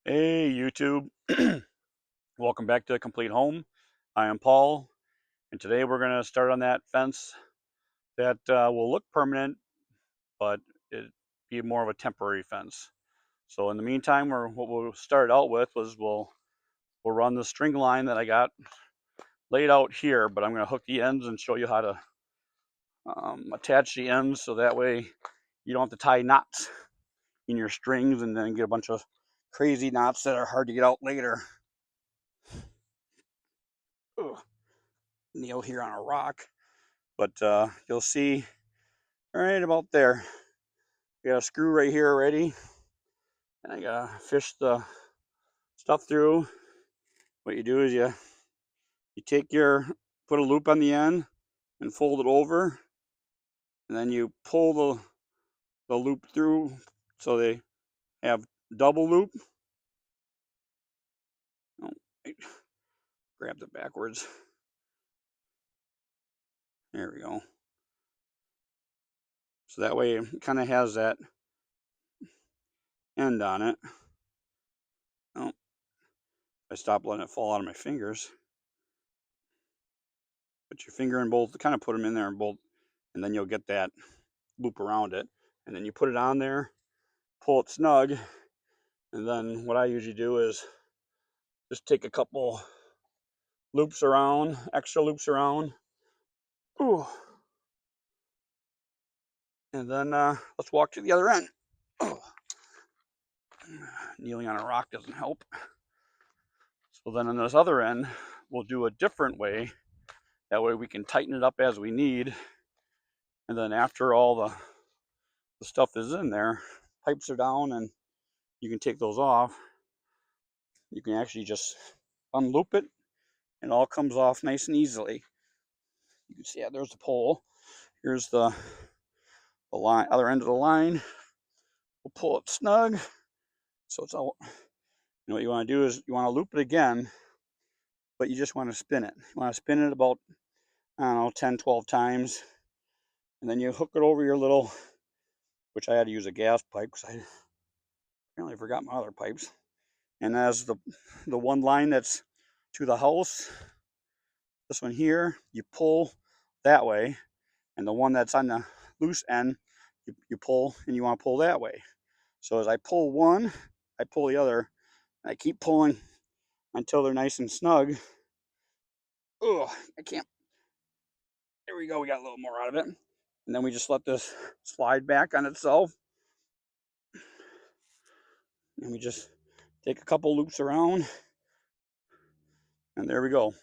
Hey YouTube, welcome back to Complete Home. I am Paul, and today we're going to start on that fence that will look permanent, but it be more of a temporary fence. So in the meantime, what we'll start out with was we'll run the string line that I got laid out here, but I'm going to hook the ends and show you how to attach the ends so that way you don't have to tie knots in your strings and then get a bunch of crazy knots that are hard to get out later. Ugh. Nail here on a rock. But you'll see right about there. We got a screw right here already, and I gotta fish the stuff through. What you do is you put a loop on the end and fold it over, and then you pull the loop through so they have double loop. Oh, wait. Grabbed it backwards. There we go. So that way it kind of has that end on it. Oh, I stop letting it fall out of my fingers. Put your finger in both, kind of put them in there in both, and then you'll get that loop around it. And then you put it on there, pull it snug, and then what I usually do is just take a couple loops around, extra loops around. Ooh. And then let's walk to the other end. Oh. Kneeling on a rock doesn't help. So then on this other end, we'll do a different way. That way we can tighten it up as we need. And then after all the stuff is in there, pipes are down and you can take those off. You can actually just unloop it and it all comes off nice and easily. You can see, yeah, there's the pole. Here's the line, other end of the line. We'll pull it snug so it's all. You know what you want to do is you want to loop it again, but you just want to spin it. You want to spin it about, I don't know, 10, 12 times, and then you hook it over your little, which I had to use a gas pipe because I apparently forgot my other pipes. And as the one line that's to the house, this one here, you pull that way, and the one that's on the loose end, you pull, and you want to pull that way. So as I pull one, I pull the other, and I keep pulling until they're nice and snug. Oh, I can't. There we go. We got a little more out of it. And then we just let this slide back on itself. And we just take a couple loops around. And there we go.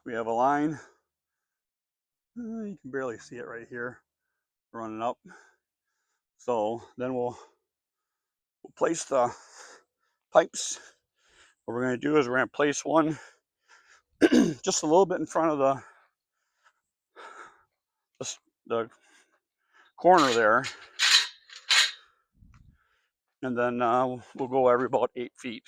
We have a line. You can barely see it right here running up. So then we'll place the pipes. What we're going to do is we're going to place one just a little bit in front of the corner there. And then we'll go every about 8 feet.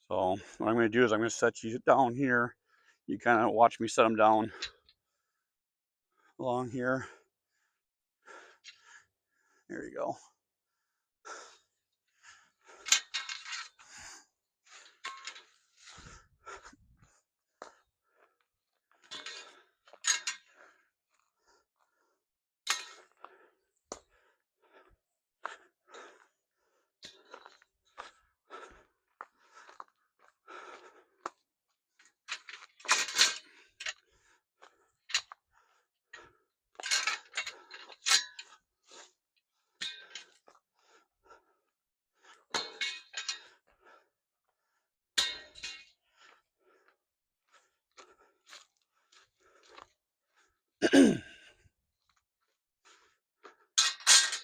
So what I'm going to do is I'm going to set you down here. You kind of watch me set them down along here. There you go.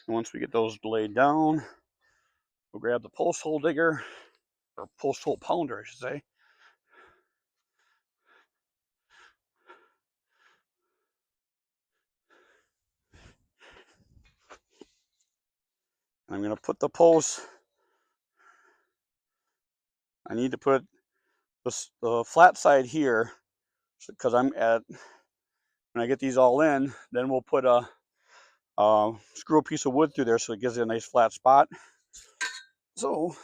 Once we get those laid down, we'll grab the post hole digger, or post hole pounder, I should say. I'm going to put the post. I need to put the flat side here because when I get these all in, then we'll put a screw a piece of wood through there so it gives it a nice flat spot. So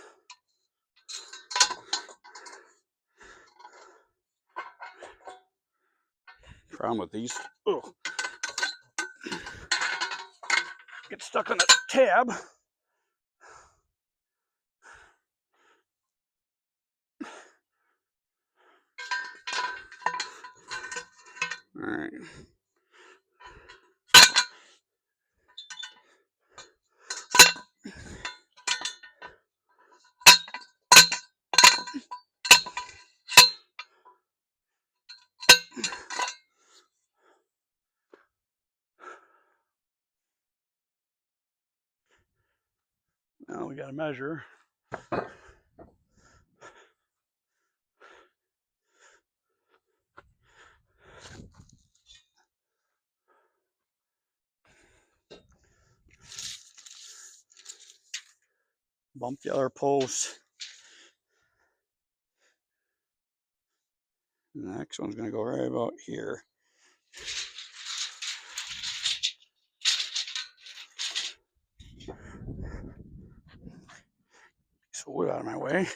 problem with these, ugh, get stuck on the tab. All right. Now we got to measure. Bump the other post. The next one's going to go right about here. So wood out of my way.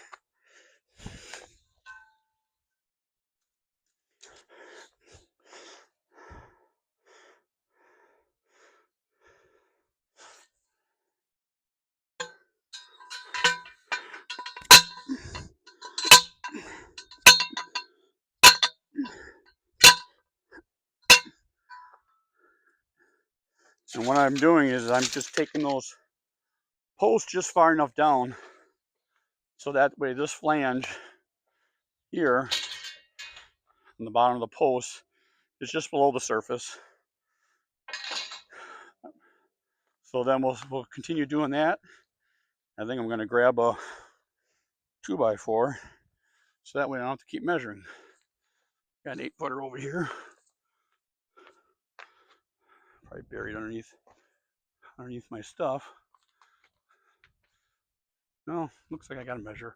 And what I'm doing is I'm just taking those posts just far enough down so that way this flange here on the bottom of the post is just below the surface. So then we'll continue doing that. I think I'm going to grab a 2x4 so that way I don't have to keep measuring. Got an 8-footer over here, probably buried underneath my stuff. No, looks like I got to measure.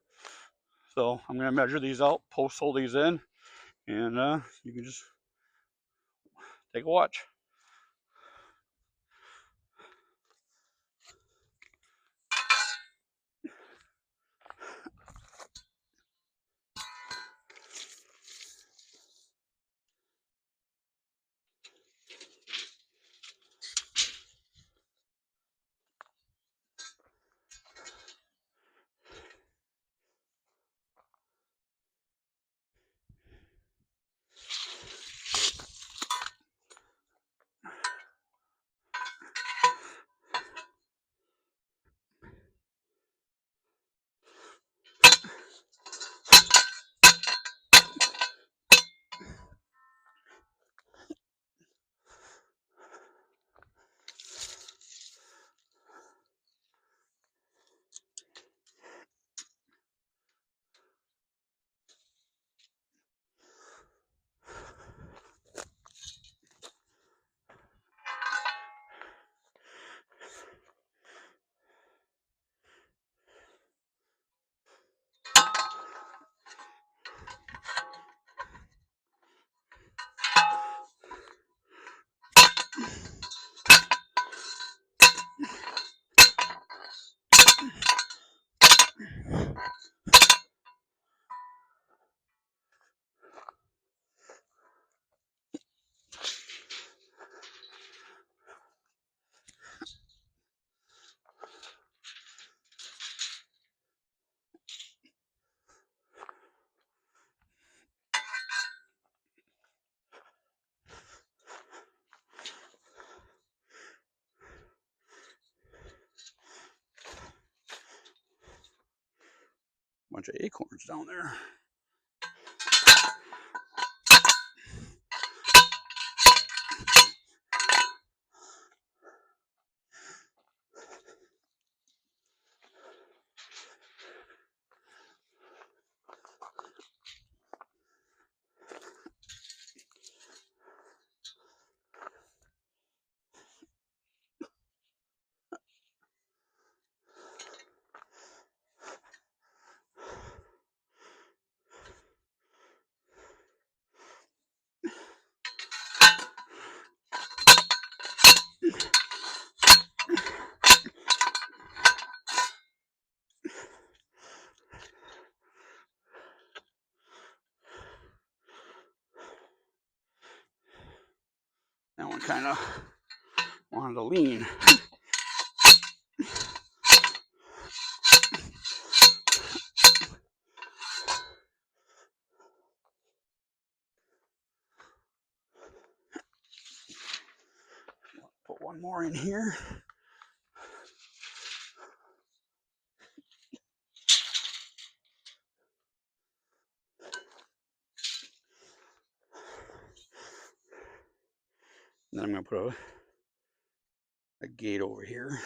So I'm going to measure these out, post hole these in, and you can just take a watch. Bunch of acorns down there. kind of wanted to lean. Put one more in here. And then I'm going to put a gate over here.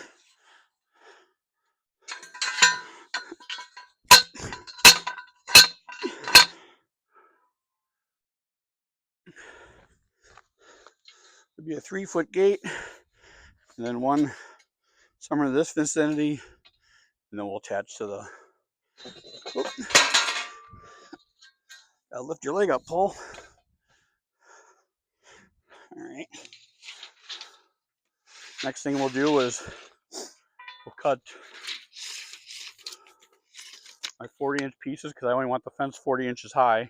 It'll be a 3-foot gate, and then one somewhere in this vicinity, and then we'll attach to the. Whoop. Gotta lift your leg up, Paul. All right. Next thing we'll do is we'll cut my 40-inch pieces because I only want the fence 40 inches high.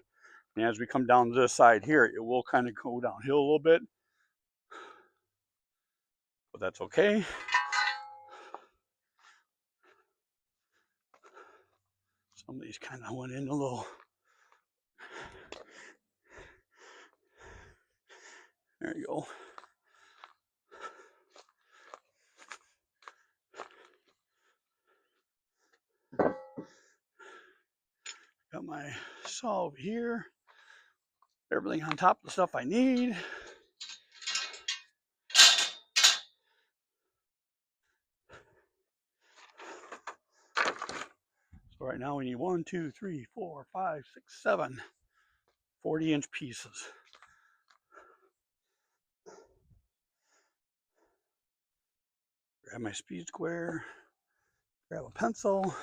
And as we come down this side here, it will kind of go downhill a little bit, but that's okay. Some of these kind of went in a little. There you go. Got my saw over here. Everything on top of the stuff I need. So right now we need 1, 2, 3, 4, 5, 6, 7 40-inch pieces. Grab my speed square. Grab a pencil.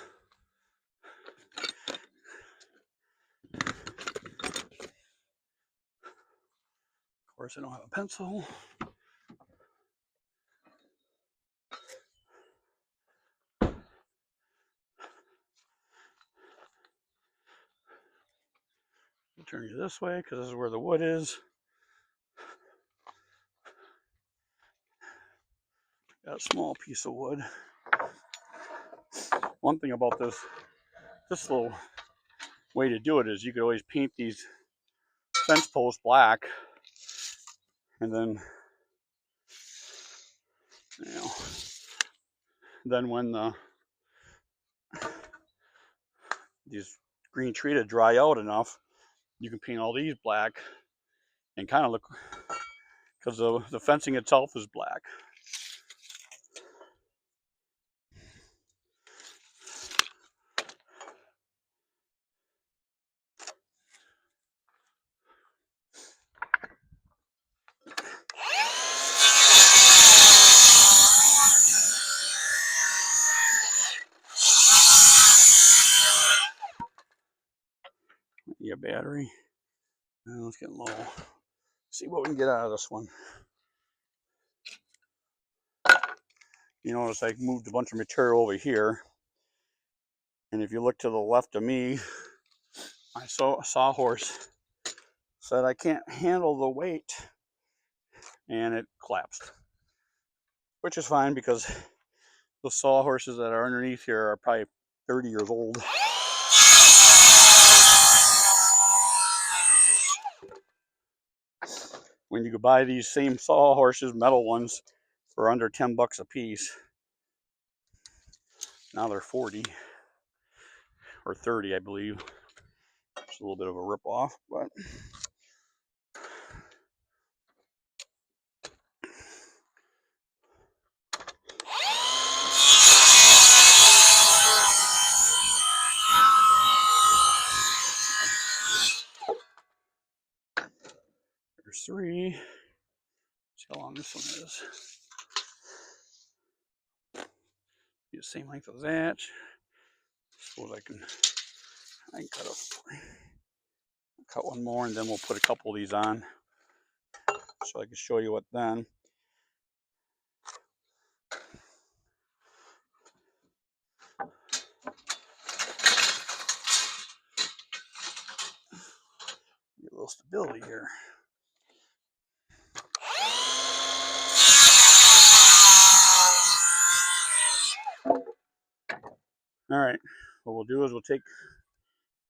Of course, I don't have a pencil. I'll turn you this way because this is where the wood is. Got a small piece of wood. One thing about this little way to do it is you could always paint these fence posts black, and then then when these green treated dry out enough, you can paint all these black and kind of look, because the fencing itself is black. Yeah, battery. Let's get low. See what we can get out of this one. You notice I moved a bunch of material over here, and if you look to the left of me, my sawhorse said I can't handle the weight, and it collapsed, which is fine because the sawhorses that are underneath here are probably 30 years old. When you could buy these same sawhorses, metal ones, for under 10 bucks a piece, now they're 40 or 30, I believe. It's a little bit of a rip-off, but there's 3. See how long this one is. Be the same length as that. Suppose I can cut one more, and then we'll put a couple of these on so I can show you what then. Get a little stability here. All right, what we'll do is we'll take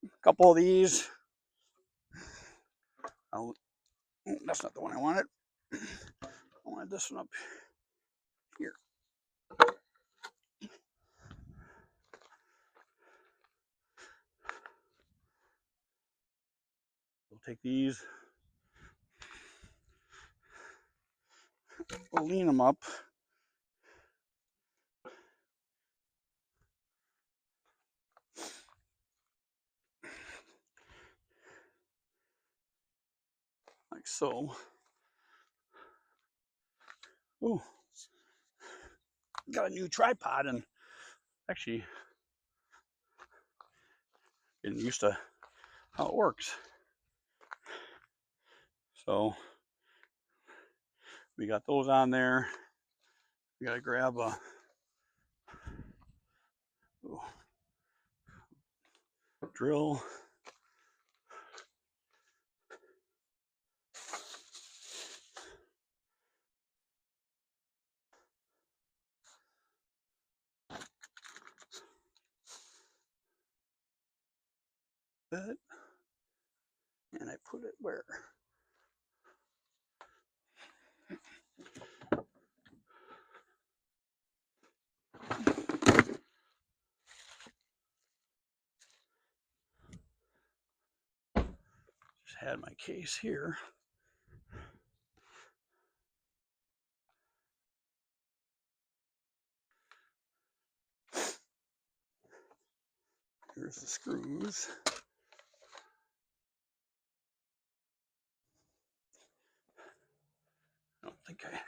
a couple of these. That's not the one I wanted. I wanted this one up here. We'll take these. We'll lean them up. Like so. Ooh, got a new tripod and actually getting used to how it works. So we got those on there. We gotta grab a drill. It, and I put it where? Just had my case here. Here's the screws. I don't think I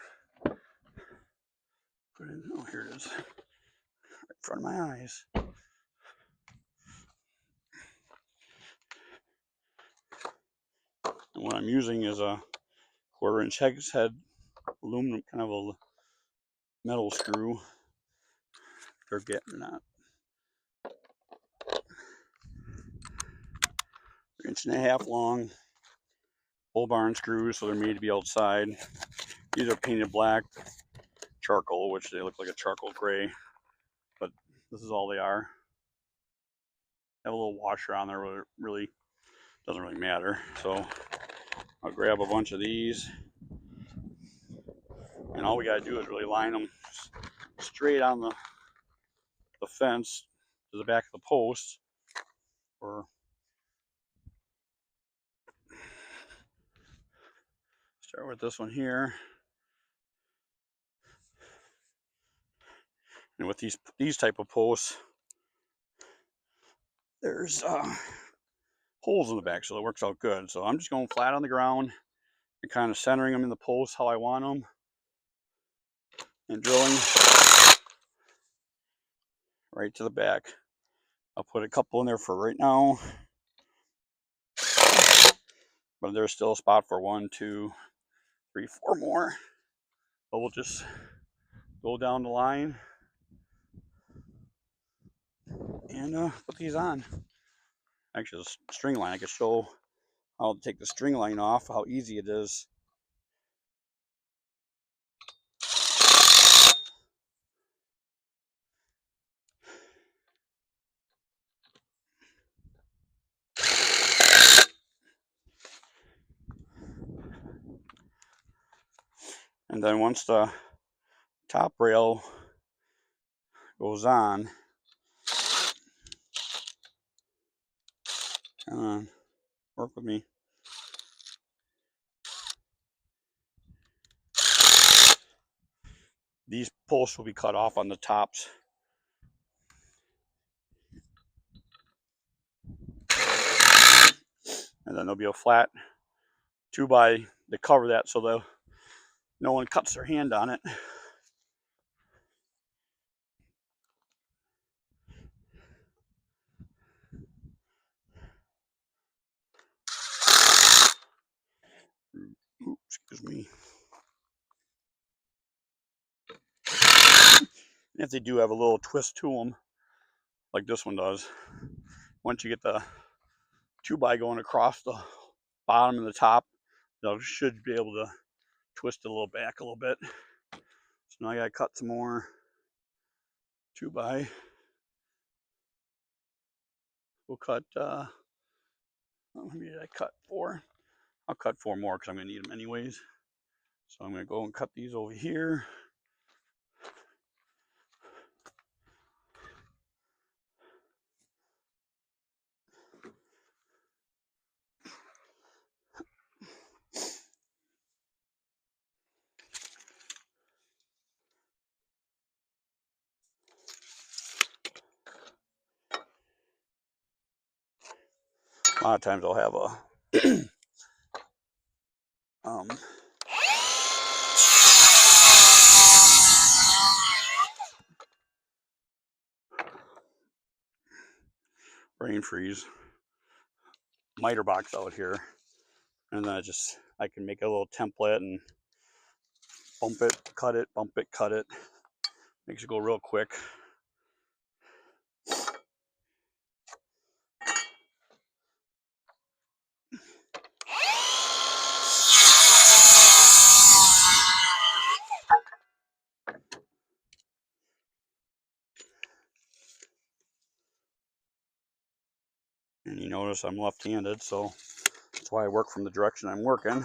put it in. Oh, here it is. Right in front of my eyes. And what I'm using is a 1/4-inch hex head aluminum, kind of a metal screw. They're getting that. 1.5 inches long. Pole barn screws, so they're made to be outside. These are painted black charcoal, which they look like a charcoal gray, but this is all they are. They have a little washer on there, but it really doesn't really matter. So I'll grab a bunch of these, and all we gotta do is really line them straight on the fence to the back of the post. Or start with this one here. And with these type of posts, there's holes in the back, so it works out good. So I'm just going flat on the ground and kind of centering them in the post how I want them, and drilling right to the back. I'll put a couple in there for right now, but there's still a spot for 1, 2, 3, 4 more. But we'll just go down the line and put these on. Actually, the string line, I can show how to take the string line off, how easy it is. And then once the top rail goes on, work with me. These posts will be cut off on the tops. And then there'll be a flat 2x to cover that so no one cuts their hand on it. Oops, excuse me. If they do have a little twist to them, like this one does, once you get the 2x going across the bottom and the top, they should be able to twist it a little back a little bit. So now I gotta cut some more 2x. we'll cut, how many did I cut? 4? I'll cut 4 more because I'm going to need them anyways. So I'm going to go and cut these over here. A lot of times I'll have a brain freeze miter box out here, and then I can make a little template and bump it, cut it, bump it, cut it. Makes it go real quick. And you notice I'm left-handed, so that's why I work from the direction I'm working.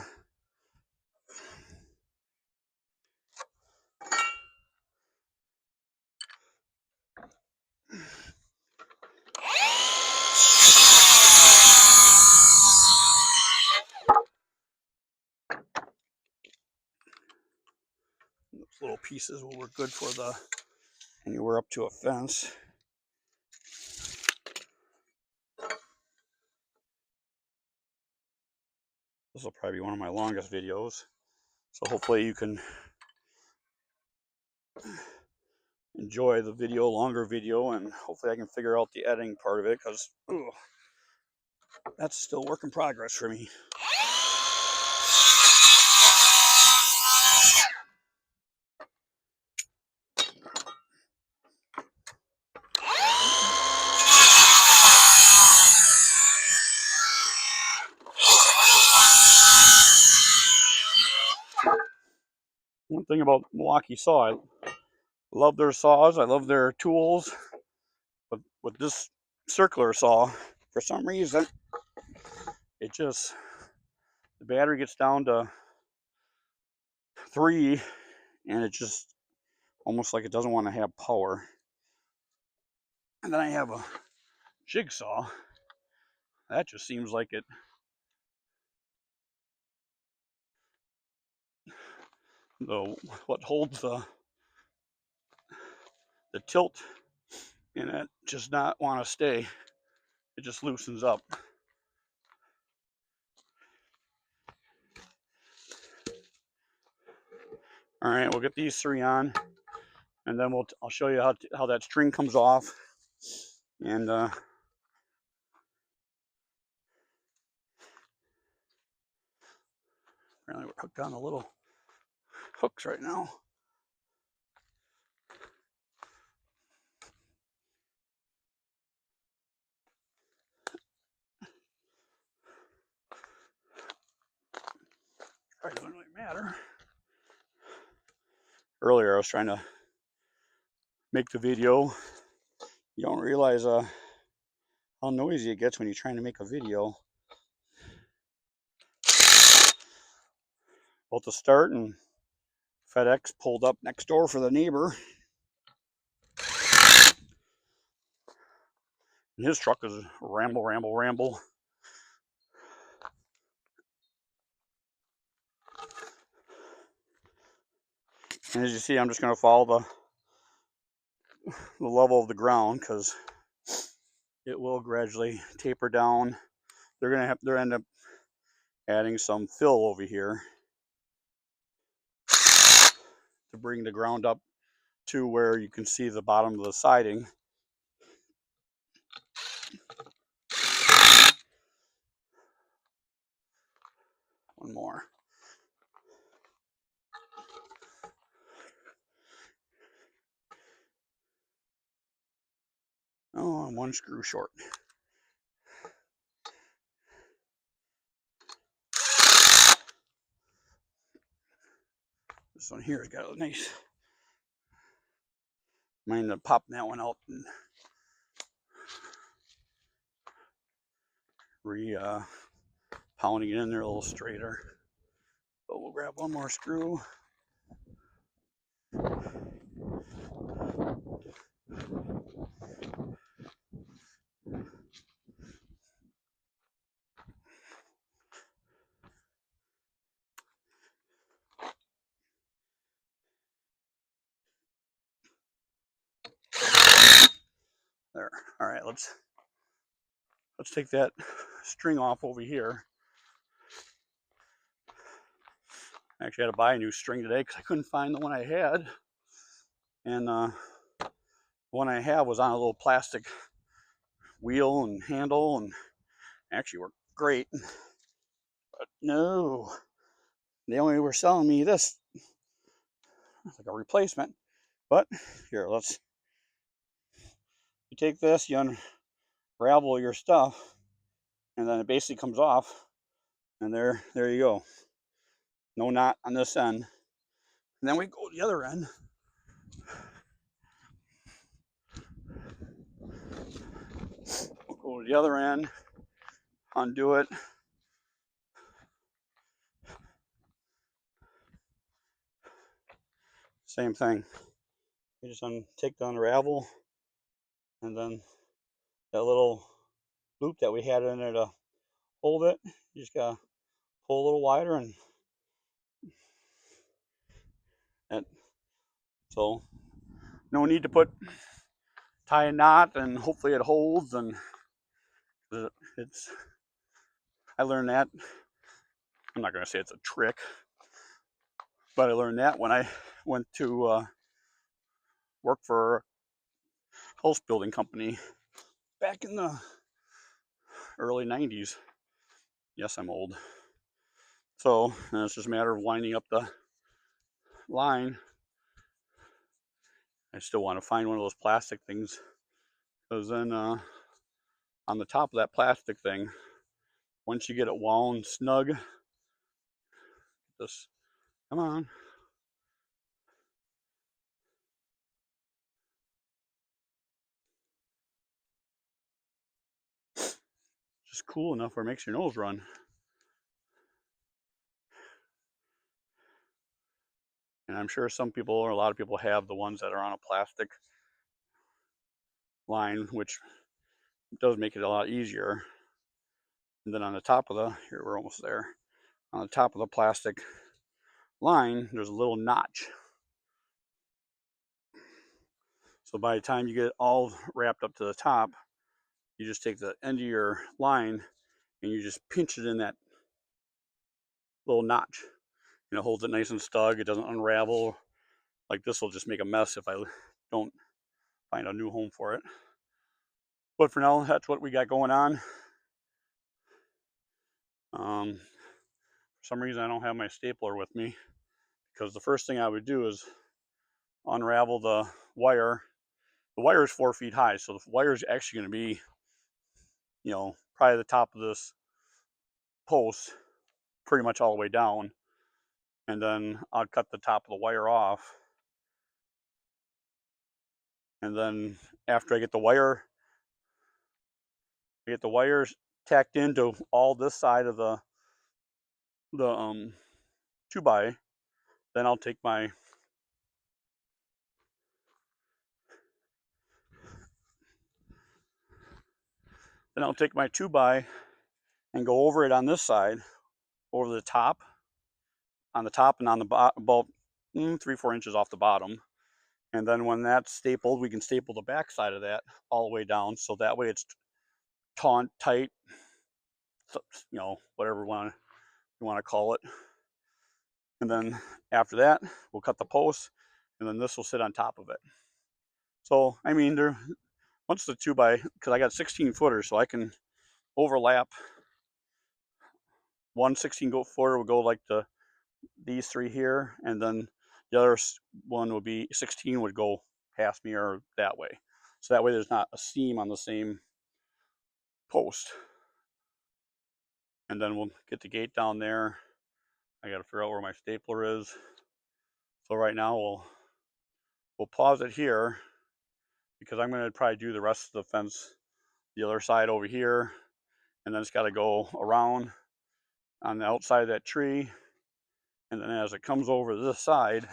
Those little pieces will work good for the anywhere up to a fence. This will probably be one of my longest videos, so hopefully you can enjoy the video, longer video, and hopefully I can figure out the editing part of it, because that's still work in progress for me. One thing about Milwaukee Saw, I love their saws, I love their tools, but with this circular saw, for some reason, the battery gets down to 3, and it just almost like it doesn't want to have power. And then I have a jigsaw that just seems like what holds the tilt in it just not want to stay. It just loosens up. All right, we'll get these 3 on, and then I'll show you how that string comes off. And apparently we're hooked on the little hooks right now. Probably doesn't really matter. Earlier I was trying to make the video. You don't realize how noisy it gets when you're trying to make a video. About to start, and FedEx pulled up next door for the neighbor. And his truck is ramble, ramble, ramble. And as you see, I'm just going to follow the level of the ground, because it will gradually taper down. They're end up adding some fill over here to bring the ground up to where you can see the bottom of the siding. One more. Oh, I'm 1 screw short. This one here has got a nice. I ended up popping that one out and pounding it in there a little straighter. But we'll grab one more screw. There. All right, let's take that string off over here. I actually had to buy a new string today because I couldn't find the one I had. And the one I have was on a little plastic wheel and handle and actually worked great. But no, they only were selling me this like a replacement. But here, you take this, you unravel your stuff, and then it basically comes off, and there you go. No knot on this end. And then we go to the other end. We'll go to the other end, undo it. Same thing. You just take the unravel, and then that little loop that we had in there to hold it, you just gotta pull a little wider, and so no need to tie a knot, and hopefully it holds. And I learned that. I'm not gonna say it's a trick, but I learned that when I went to work for a house building company back in the early 90s. Yes, I'm old. So it's just a matter of winding up the line. I still want to find one of those plastic things, because then on the top of that plastic thing, once you get it wound snug, this, come on. Just cool enough where it makes your nose run. And I'm sure some people, or a lot of people, have the ones that are on a plastic line, which does make it a lot easier. And then on the top of here, we're almost there. On the top of the plastic line, there's a little notch. So by the time you get it all wrapped up to the top, you just take the end of your line and you just pinch it in that little notch. It holds it nice and snug. It doesn't unravel. Like this will just make a mess if I don't find a new home for it. But for now, that's what we got going on. For some reason, I don't have my stapler with me, because the first thing I would do is unravel the wire. The wire is 4 feet high, so the wire is actually going to be, probably the top of this post, pretty much all the way down. And then I'll cut the top of the wire off. And then after I get the wires tacked into all this side of the 2x, then I'll take my Then I'll take my 2x and go over it on this side, over the top, on the top and on the bottom, about 3-4 inches off the bottom. And then when that's stapled, we can staple the back side of that all the way down, so that way it's tight, whatever you want to call it. And then after that, we'll cut the posts, and then this will sit on top of it. So I mean, once the 2x, because I got 16 footers, so I can overlap. One 16-footer will go like these 3 here, and then the other one would be 16 would go past me or that way. So that way there's not a seam on the same post. And then we'll get the gate down there. I got to figure out where my stapler is. So right now we'll pause it here, because I'm going to probably do the rest of the fence the other side over here, and then it's got to go around on the outside of that tree, and then as it comes over to this side,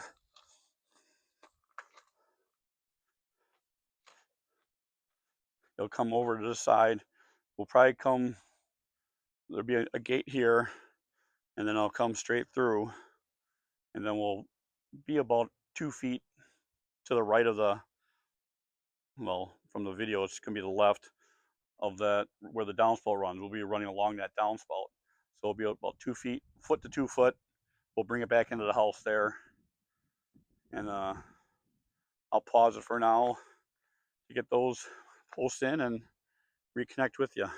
it'll come over to this side. We'll probably come, there'll be a gate here, and then I'll come straight through, and then we'll be about 2 feet to the right of the, well, from the video, it's gonna be the left of that where the downspout runs. We'll be running along that downspout. So it'll be about 2 feet, foot to 2 foot. We'll bring it back into the house there. And I'll pause it for now to get those posts in and reconnect with you.